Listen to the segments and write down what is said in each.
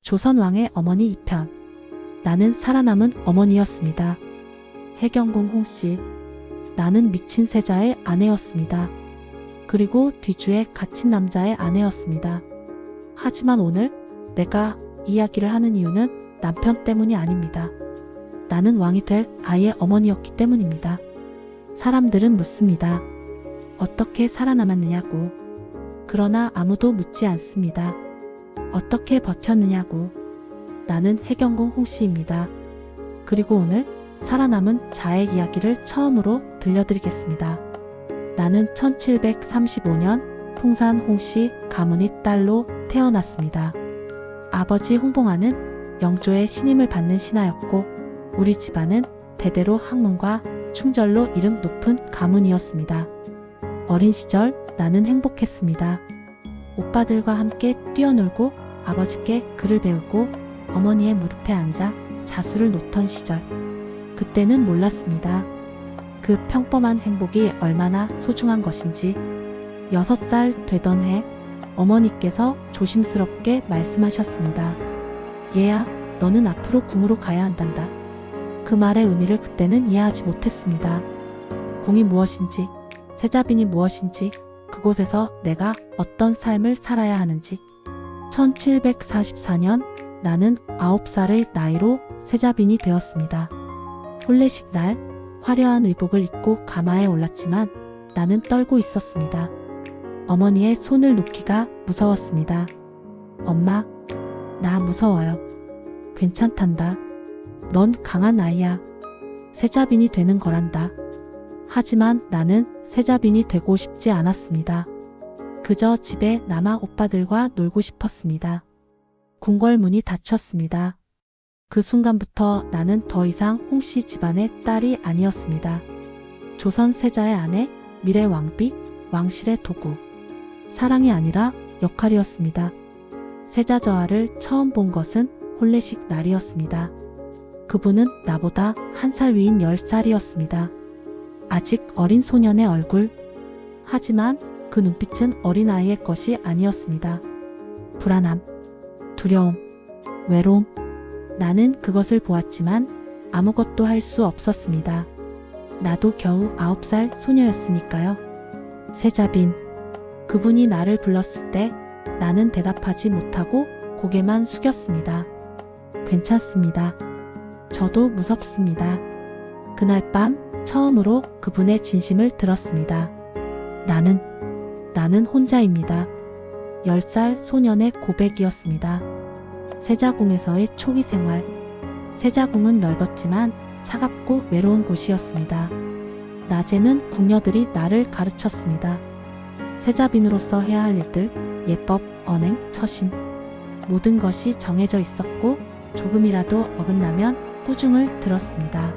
조선왕의 어머니 2편. 나는 살아남은 어머니였습니다. 해경궁 홍씨. 나는 미친 세자의 아내였습니다. 그리고 뒤주에 갇힌 남자의 아내였습니다. 하지만 오늘 내가 이야기를 하는 이유는 남편 때문이 아닙니다. 나는 왕이 될 아이의 어머니였기 때문입니다. 사람들은 묻습니다. 어떻게 살아남았느냐고. 그러나 아무도 묻지 않습니다. 어떻게 버텼느냐고. 나는 해경궁 홍씨입니다. 그리고 오늘 살아남은 자의 이야기를 처음으로 들려드리겠습니다. 나는 1735년 풍산 홍씨 가문의 딸로 태어났습니다. 아버지 홍봉하는 영조의 신임을 받는 신하였고 우리 집안은 대대로 학문과 충절로 이름 높은 가문이었습니다. 어린 시절 나는 행복했습니다. 오빠들과 함께 뛰어놀고 아버지께 글을 배우고 어머니의 무릎에 앉아 자수를 놓던 시절. 그때는 몰랐습니다. 그 평범한 행복이 얼마나 소중한 것인지. 6살 되던 해 어머니께서 조심스럽게 말씀하셨습니다. 얘야, 너는 앞으로 궁으로 가야 한단다. 그 말의 의미를 그때는 이해하지 못했습니다. 궁이 무엇인지, 세자빈이 무엇인지, 그곳에서 내가 어떤 삶을 살아야 하는지. 1744년 나는 9살의 나이로 세자빈이 되었습니다. 혼례식 날 화려한 의복을 입고 가마에 올랐지만 나는 떨고 있었습니다. 어머니의 손을 놓기가 무서웠습니다. 엄마, 나 무서워요. 괜찮단다. 넌 강한 아이야. 세자빈이 되는 거란다. 하지만 나는 세자빈이 되고 싶지 않았습니다. 그저 집에 남아 오빠들과 놀고 싶었습니다. 궁궐문이 닫혔습니다. 그 순간부터 나는 더 이상 홍씨 집안의 딸이 아니었습니다. 조선 세자의 아내, 미래 왕비, 왕실의 도구. 사랑이 아니라 역할이었습니다. 세자 저하를 처음 본 것은 혼례식 날이었습니다. 그분은 나보다 1살 위인 10살이었습니다. 아직 어린 소년의 얼굴. 하지만 그 눈빛은 어린아이의 것이 아니었습니다. 불안함, 두려움, 외로움. 나는 그것을 보았지만 아무것도 할 수 없었습니다. 나도 겨우 9살 소녀였으니까요. 세자빈. 그분이 나를 불렀을 때 나는 대답하지 못하고 고개만 숙였습니다. 괜찮습니다. 저도 무섭습니다. 그날 밤 처음으로 그분의 진심을 들었습니다. 나는 혼자입니다. 10살 소년의 고백이었습니다. 세자궁에서의 초기 생활. 세자궁은 넓었지만 차갑고 외로운 곳이었습니다. 낮에는 궁녀들이 나를 가르쳤습니다. 세자빈으로서 해야 할 일들, 예법, 언행, 처신. 모든 것이 정해져 있었고 조금이라도 어긋나면 꾸중을 들었습니다.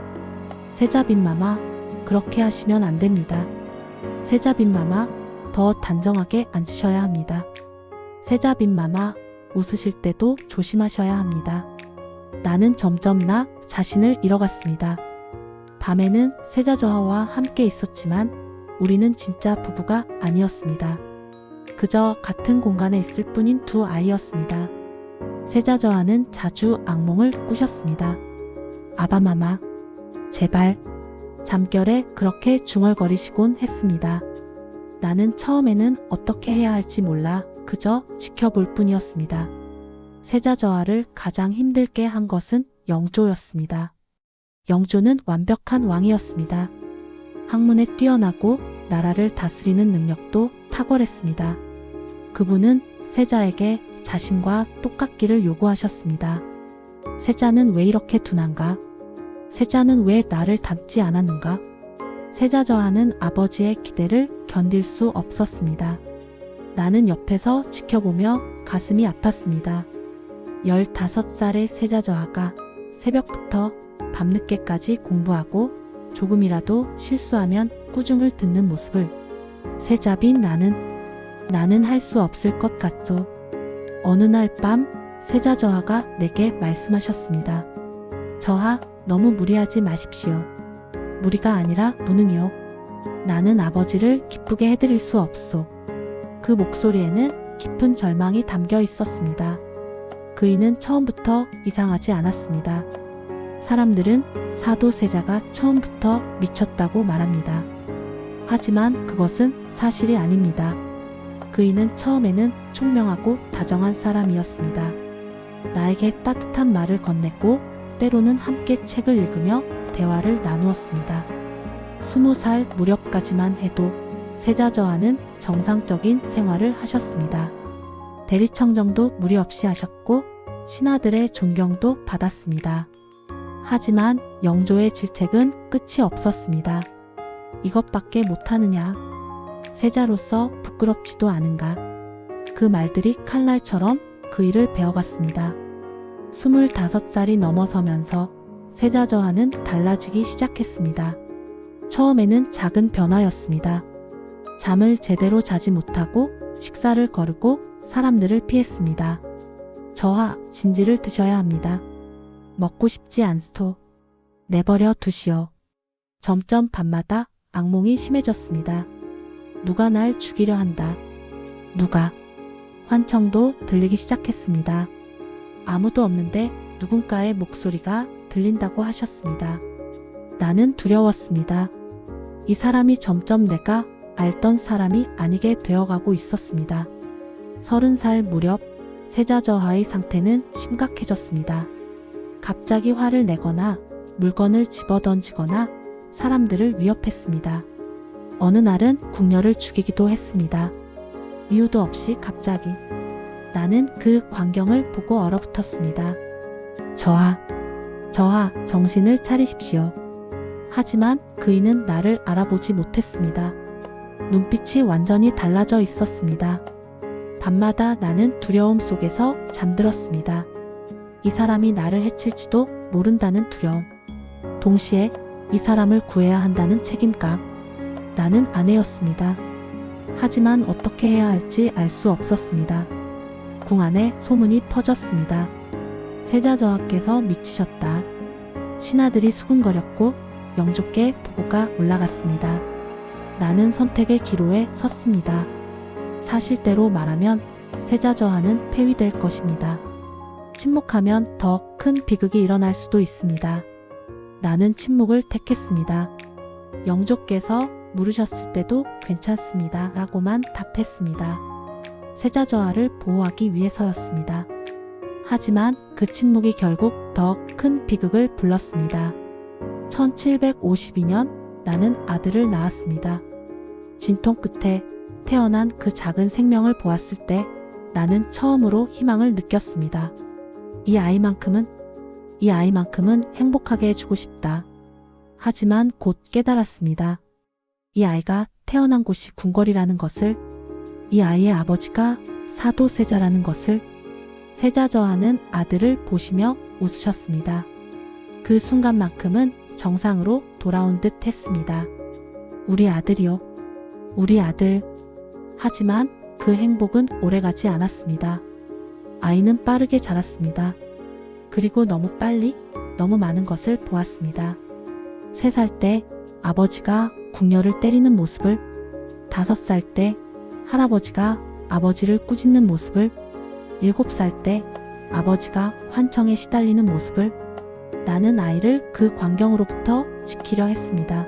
세자빈 마마, 그렇게 하시면 안 됩니다. 세자빈 마마, 더 단정하게 앉으셔야 합니다. 세자빈 마마, 웃으실 때도 조심하셔야 합니다. 나는 점점 나 자신을 잃어갔습니다. 밤에는 세자저하와 함께 있었지만 우리는 진짜 부부가 아니었습니다. 그저 같은 공간에 있을 뿐인 두 아이였습니다. 세자저하는 자주 악몽을 꾸셨습니다. 아바마마, 제발. 잠결에 그렇게 중얼거리시곤 했습니다. 나는 처음에는 어떻게 해야 할지 몰라 그저 지켜볼 뿐이었습니다. 세자저하를 가장 힘들게 한 것은 영조였습니다. 영조는 완벽한 왕이었습니다. 학문에 뛰어나고 나라를 다스리는 능력도 탁월했습니다. 그분은 세자에게 자신과 똑같기를 요구하셨습니다. 세자는 왜 이렇게 둔한가? 세자는 왜 나를 닮지 않았는가? 세자저하는 아버지의 기대를 견딜 수 없었습니다. 나는 옆에서 지켜보며 가슴이 아팠습니다. 15살의 세자저하가 새벽부터 밤늦게까지 공부하고 조금이라도 실수하면 꾸중을 듣는 모습을. 세자빈 나는 할 수 없을 것 같소. 어느 날 밤 세자저하가 내게 말씀하셨습니다. 저하, 너무 무리하지 마십시오. 무리가 아니라 무능이요. 나는 아버지를 기쁘게 해드릴 수 없소. 그 목소리에는 깊은 절망이 담겨 있었습니다. 그이는 처음부터 이상하지 않았습니다. 사람들은 사도 세자가 처음부터 미쳤다고 말합니다. 하지만 그것은 사실이 아닙니다. 그이는 처음에는 총명하고 다정한 사람이었습니다. 나에게 따뜻한 말을 건넸고 때로는 함께 책을 읽으며 대화를 나누었습니다. 20살 무렵까지만 해도 세자저하는 정상적인 생활을 하셨습니다. 대리청정도 무리 없이 하셨고 신하들의 존경도 받았습니다. 하지만 영조의 질책은 끝이 없었습니다. 이것밖에 못하느냐? 세자로서 부끄럽지도 않은가? 그 말들이 칼날처럼 그이를 베어갔습니다. 25살이 넘어서면서 세자저하는 달라지기 시작했습니다. 처음에는 작은 변화였습니다. 잠을 제대로 자지 못하고 식사를 거르고 사람들을 피했습니다. 저하, 진지를 드셔야 합니다. 먹고 싶지 않소. 내버려 두시오. 점점 밤마다 악몽이 심해졌습니다. 누가 날 죽이려 한다. 누가? 환청도 들리기 시작했습니다. 아무도 없는데 누군가의 목소리가 들린다고 하셨습니다. 나는 두려웠습니다. 이 사람이 점점 내가 알던 사람이 아니게 되어가고 있었습니다. 30살 무렵 세자저하의 상태는 심각해졌습니다. 갑자기 화를 내거나 물건을 집어던지거나 사람들을 위협했습니다. 어느 날은 궁녀를 죽이기도 했습니다. 이유도 없이 갑자기. 나는 그 광경을 보고 얼어붙었습니다. 저하, 정신을 차리십시오. 하지만 그이는 나를 알아보지 못했습니다. 눈빛이 완전히 달라져 있었습니다. 밤마다 나는 두려움 속에서 잠들었습니다. 이 사람이 나를 해칠지도 모른다는 두려움. 동시에 이 사람을 구해야 한다는 책임감. 나는 아내였습니다. 하지만 어떻게 해야 할지 알 수 없었습니다. 궁 안에 소문이 퍼졌습니다. 세자저하께서 미치셨다. 신하들이 수군거렸고 영조께 보고가 올라갔습니다. 나는 선택의 기로에 섰습니다. 사실대로 말하면 세자저하는 폐위될 것입니다. 침묵하면 더 큰 비극이 일어날 수도 있습니다. 나는 침묵을 택했습니다. 영조께서 물으셨을 때도 괜찮습니다. 라고만 답했습니다. 세자저하를 보호하기 위해서였습니다. 하지만 그 침묵이 결국 더 큰 비극을 불렀습니다. 1752년 나는 아들을 낳았습니다. 진통 끝에 태어난 그 작은 생명을 보았을 때 나는 처음으로 희망을 느꼈습니다. 이 아이만큼은 행복하게 해주고 싶다. 하지만 곧 깨달았습니다. 이 아이가 태어난 곳이 궁궐이라는 것을, 이 아이의 아버지가 사도세자라는 것을. 세자저하는 아들을 보시며 웃으셨습니다. 그 순간만큼은 정상으로 돌아온 듯 했습니다. 우리 아들이요. 우리 아들. 하지만 그 행복은 오래가지 않았습니다. 아이는 빠르게 자랐습니다. 그리고 너무 빨리 너무 많은 것을 보았습니다. 3살 때 아버지가 궁녀를 때리는 모습을, 5살 때 할아버지가 아버지를 꾸짖는 모습을, 7살 때 아버지가 환청에 시달리는 모습을. 나는 아이를 그 광경으로부터 지키려 했습니다.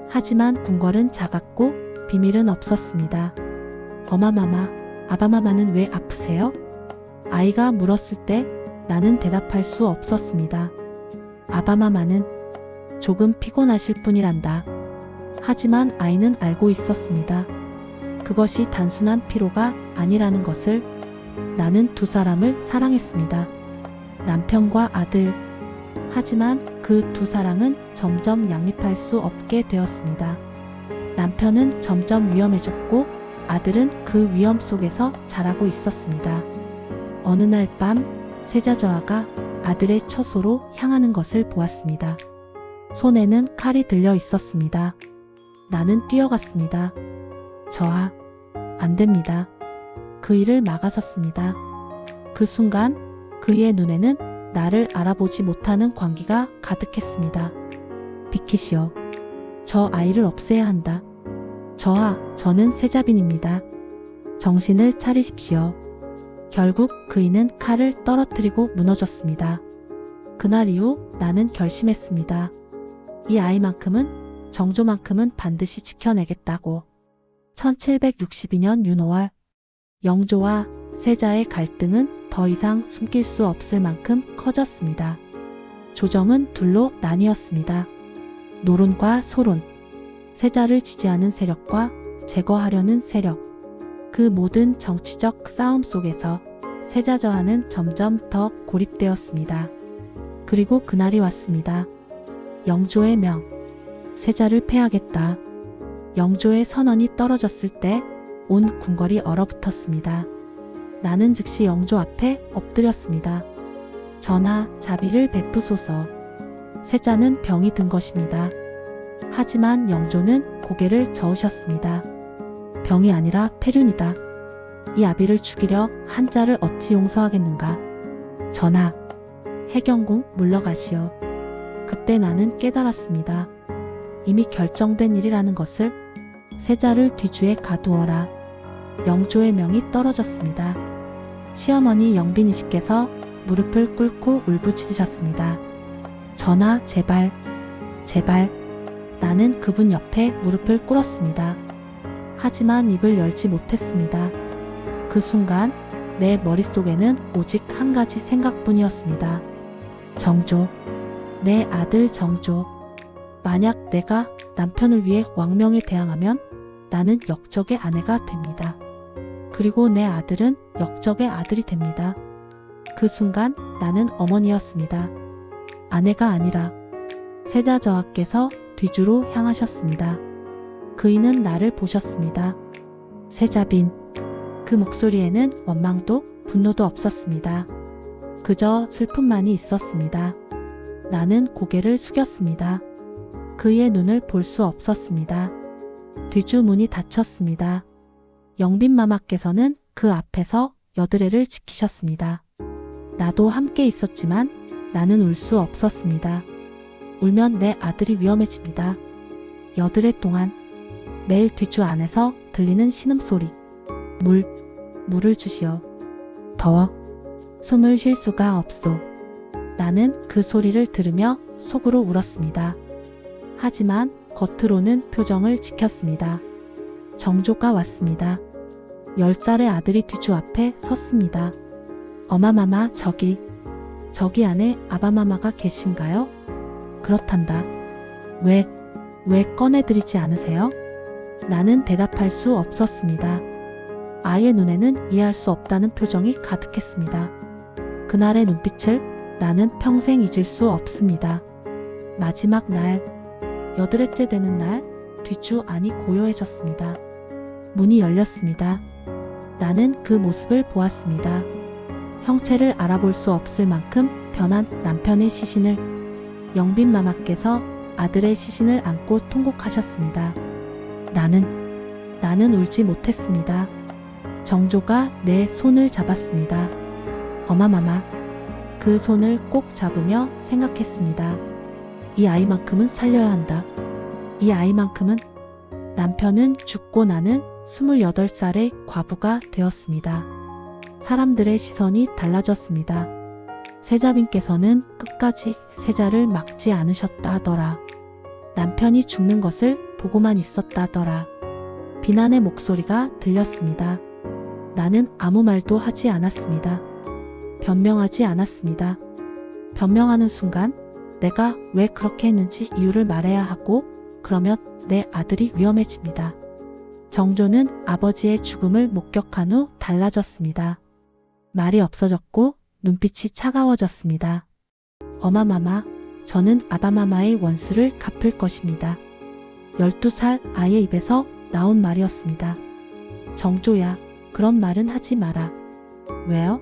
하지만 궁궐은 작았고 비밀은 없었습니다. 어마마마, 아바마마는 왜 아프세요? 아이가 물었을 때 나는 대답할 수 없었습니다. 아바마마는 조금 피곤하실 뿐이란다. 하지만 아이는 알고 있었습니다. 그것이 단순한 피로가 아니라는 것을. 나는 두 사람을 사랑했습니다. 남편과 아들. 하지만 그 두 사랑은 점점 양립할 수 없게 되었습니다. 남편은 점점 위험해졌고 아들은 그 위험 속에서 자라고 있었습니다. 어느 날 밤 세자저하가 아들의 처소로 향하는 것을 보았습니다. 손에는 칼이 들려 있었습니다. 나는 뛰어갔습니다. 저하, 안 됩니다. 그이를 막아섰습니다. 그 순간 그이의 눈에는 나를 알아보지 못하는 광기가 가득했습니다. 비키시오. 저 아이를 없애야 한다. 저하, 저는 세자빈입니다. 정신을 차리십시오. 결국 그이는 칼을 떨어뜨리고 무너졌습니다. 그날 이후 나는 결심했습니다. 이 아이만큼은, 정조만큼은 반드시 지켜내겠다고. 1762년 윤 5월, 영조와 세자의 갈등은 더 이상 숨길 수 없을 만큼 커졌습니다. 조정은 둘로 나뉘었습니다. 노론과 소론, 세자를 지지하는 세력과 제거하려는 세력. 그 모든 정치적 싸움 속에서 세자 저하는 점점 더 고립되었습니다. 그리고 그날이 왔습니다. 영조의 명, 세자를 패하겠다. 영조의 선언이 떨어졌을 때 온 궁궐이 얼어붙었습니다. 나는 즉시 영조 앞에 엎드렸습니다. 전하, 자비를 베푸소서. 세자는 병이 든 것입니다. 하지만 영조는 고개를 저으셨습니다. 병이 아니라 폐륜이다. 이 아비를 죽이려 한자를 어찌 용서하겠는가. 전하, 해경궁 물러가시오. 그때 나는 깨달았습니다. 이미 결정된 일이라는 것을. 세자를 뒤주에 가두어라. 영조의 명이 떨어졌습니다. 시어머니 영빈이씨께서 무릎을 꿇고 울부짖으셨습니다. 전하, 제발, 제발. 나는 그분 옆에 무릎을 꿇었습니다. 하지만 입을 열지 못했습니다. 그 순간 내 머릿속에는 오직 한 가지 생각뿐이었습니다. 정조, 내 아들 정조. 만약 내가 남편을 위해 왕명에 대항하면 나는 역적의 아내가 됩니다. 그리고 내 아들은 역적의 아들이 됩니다. 그 순간 나는 어머니였습니다. 아내가 아니라. 세자 저하께서 뒤주로 향하셨습니다. 그이는 나를 보셨습니다. 세자빈. 그 목소리에는 원망도 분노도 없었습니다. 그저 슬픔만이 있었습니다. 나는 고개를 숙였습니다. 그의 눈을 볼 수 없었습니다. 뒤주 문이 닫혔습니다. 영빈마마께서는 그 앞에서 여드레를 지키셨습니다. 나도 함께 있었지만 나는 울 수 없었습니다. 울면 내 아들이 위험해집니다. 여드레 동안 매일 뒤주 안에서 들리는 신음소리. 물을 주시오. 더워. 숨을 쉴 수가 없소. 나는 그 소리를 들으며 속으로 울었습니다. 하지만 겉으로는 표정을 지켰습니다. 정조가 왔습니다. 10살의 아들이 뒤주 앞에 섰습니다. 어마마마, 저기 안에 아바마마가 계신가요? 그렇단다. 왜 꺼내드리지 않으세요? 나는 대답할 수 없었습니다. 아이의 눈에는 이해할 수 없다는 표정이 가득했습니다. 그날의 눈빛을 나는 평생 잊을 수 없습니다. 마지막 날, 8째 되는 날, 뒤주 안이 고요해졌습니다. 문이 열렸습니다. 나는 그 모습을 보았습니다. 형체를 알아볼 수 없을 만큼 변한 남편의 시신을. 영빈마마께서 아들의 시신을 안고 통곡하셨습니다. 나는 울지 못했습니다. 정조가 내 손을 잡았습니다. 어마마마. 그 손을 꼭 잡으며 생각했습니다. 이 아이만큼은 살려야 한다. 이 아이만큼은. 남편은 죽고 나는 28살의 과부가 되었습니다. 사람들의 시선이 달라졌습니다. 세자빈께서는 끝까지 세자를 막지 않으셨다더라. 남편이 죽는 것을 보고만 있었다더라. 비난의 목소리가 들렸습니다. 나는 아무 말도 하지 않았습니다. 변명하지 않았습니다. 변명하는 순간 내가 왜 그렇게 했는지 이유를 말해야 하고, 그러면 내 아들이 위험해집니다. 정조는 아버지의 죽음을 목격한 후 달라졌습니다. 말이 없어졌고 눈빛이 차가워졌습니다. 어마마마, 저는 아바마마의 원수를 갚을 것입니다. 12살 아이의 입에서 나온 말이었습니다. 정조야, 그런 말은 하지 마라. 왜요?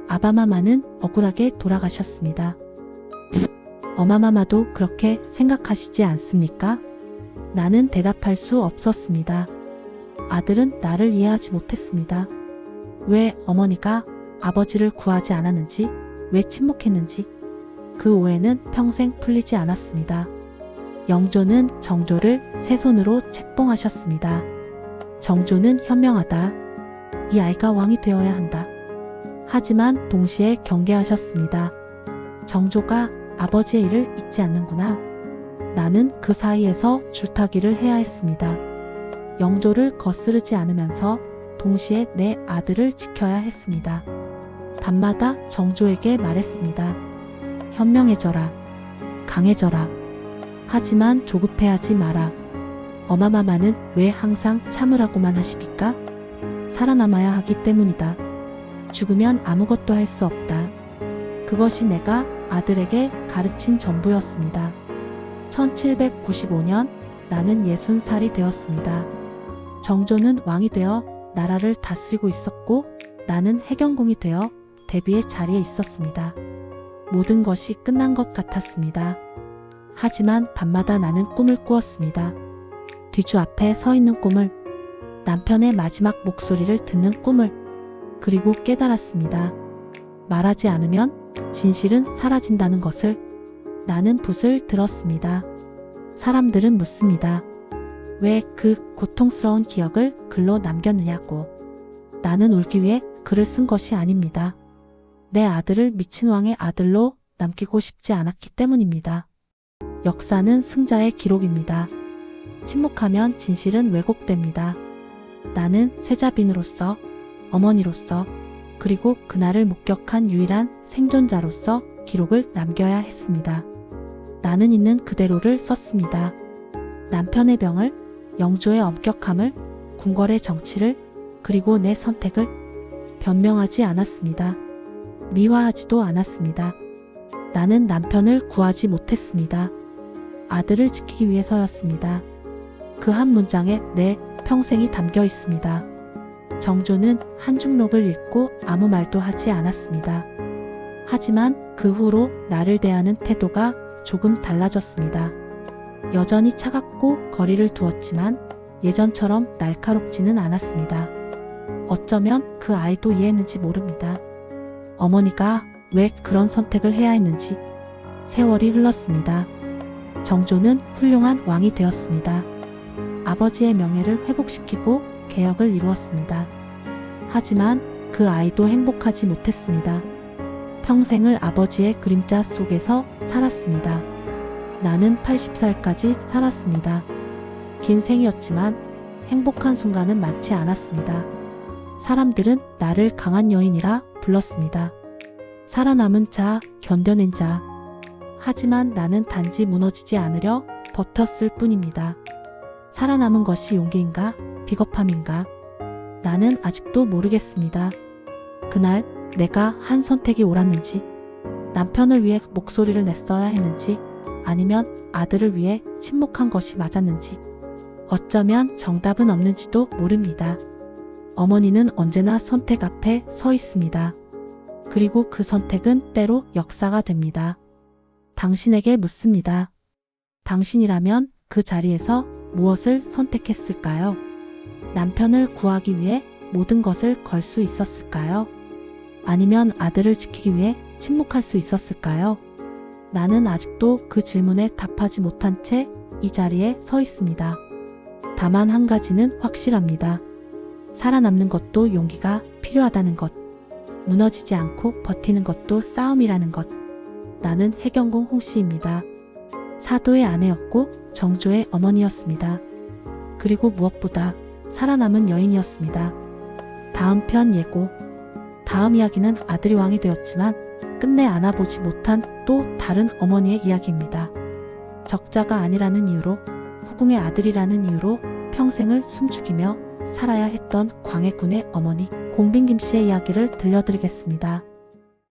아바마마는 억울하게 돌아가셨습니다. 어마마마도 그렇게 생각하시지 않습니까? 나는 대답할 수 없었습니다. 아들은 나를 이해하지 못했습니다. 왜 어머니가 아버지를 구하지 않았는지, 왜 침묵했는지, 그 오해는 평생 풀리지 않았습니다. 영조는 정조를 세 손으로 책봉하셨습니다. 정조는 현명하다. 이 아이가 왕이 되어야 한다. 하지만 동시에 경계하셨습니다. 정조가 아버지의 일을 잊지 않는구나. 나는 그 사이에서 줄타기를 해야 했습니다. 영조를 거스르지 않으면서 동시에 내 아들을 지켜야 했습니다. 밤마다 정조에게 말했습니다. 현명해져라. 강해져라. 하지만 조급해하지 마라. 어마마마는 왜 항상 참으라고만 하십니까? 살아남아야 하기 때문이다. 죽으면 아무것도 할 수 없다. 그것이 내가 아들에게 가르친 전부였습니다. 1795년 나는 60살이 되었습니다. 정조는 왕이 되어 나라를 다스리고 있었고 나는 해경궁이 되어 대비의 자리에 있었습니다. 모든 것이 끝난 것 같았습니다. 하지만 밤마다 나는 꿈을 꾸었습니다. 뒤주 앞에 서 있는 꿈을, 남편의 마지막 목소리를 듣는 꿈을, 그리고 깨달았습니다. 말하지 않으면 진실은 사라진다는 것을. 나는 붓을 들었습니다. 사람들은 묻습니다. 왜 그 고통스러운 기억을 글로 남겼느냐고. 나는 울기 위해 글을 쓴 것이 아닙니다. 내 아들을 미친 왕의 아들로 남기고 싶지 않았기 때문입니다. 역사는 승자의 기록입니다. 침묵하면 진실은 왜곡됩니다. 나는 세자빈으로서, 어머니로서, 그리고 그날을 목격한 유일한 생존자로서 기록을 남겨야 했습니다. 나는 있는 그대로를 썼습니다. 남편의 병을, 영조의 엄격함을, 궁궐의 정치를, 그리고 내 선택을 변명하지 않았습니다. 미화하지도 않았습니다. 나는 남편을 구하지 못했습니다. 아들을 지키기 위해서였습니다. 그 한 문장에 내 평생이 담겨 있습니다. 정조는 한중록을 읽고 아무 말도 하지 않았습니다. 하지만 그 후로 나를 대하는 태도가 조금 달라졌습니다. 여전히 차갑고 거리를 두었지만 예전처럼 날카롭지는 않았습니다. 어쩌면 그 아이도 이해했는지 모릅니다. 어머니가 왜 그런 선택을 해야 했는지. 세월이 흘렀습니다. 정조는 훌륭한 왕이 되었습니다. 아버지의 명예를 회복시키고 개혁을 이루었습니다. 하지만 그 아이도 행복하지 못했습니다. 평생을 아버지의 그림자 속에서 살았습니다. 나는 80살까지 살았습니다. 긴 생이었지만 행복한 순간은 많지 않았습니다. 사람들은 나를 강한 여인이라 불렀습니다. 살아남은 자, 견뎌낸 자. 하지만 나는 단지 무너지지 않으려 버텼을 뿐입니다. 살아남은 것이 용기인가? 비겁함인가? 나는 아직도 모르겠습니다. 그날 내가 한 선택이 옳았는지, 남편을 위해 목소리를 냈어야 했는지, 아니면 아들을 위해 침묵한 것이 맞았는지, 어쩌면 정답은 없는지도 모릅니다. 어머니는 언제나 선택 앞에 서 있습니다. 그리고 그 선택은 때로 역사가 됩니다. 당신에게 묻습니다. 당신이라면 그 자리에서 무엇을 선택했을까요? 남편을 구하기 위해 모든 것을 걸 수 있었을까요? 아니면 아들을 지키기 위해 침묵할 수 있었을까요? 나는 아직도 그 질문에 답하지 못한 채 이 자리에 서 있습니다. 다만 한 가지는 확실합니다. 살아남는 것도 용기가 필요하다는 것. 무너지지 않고 버티는 것도 싸움이라는 것. 나는 해경궁 홍씨입니다. 사도의 아내였고 정조의 어머니였습니다. 그리고 무엇보다 살아남은 여인이었습니다. 다음 편 예고. 다음 이야기는 아들이 왕이 되었지만 끝내 안아보지 못한 또 다른 어머니의 이야기입니다. 적자가 아니라는 이유로, 후궁의 아들이라는 이유로 평생을 숨죽이며 살아야 했던 광해군의 어머니 공빈김씨의 이야기를 들려드리겠습니다.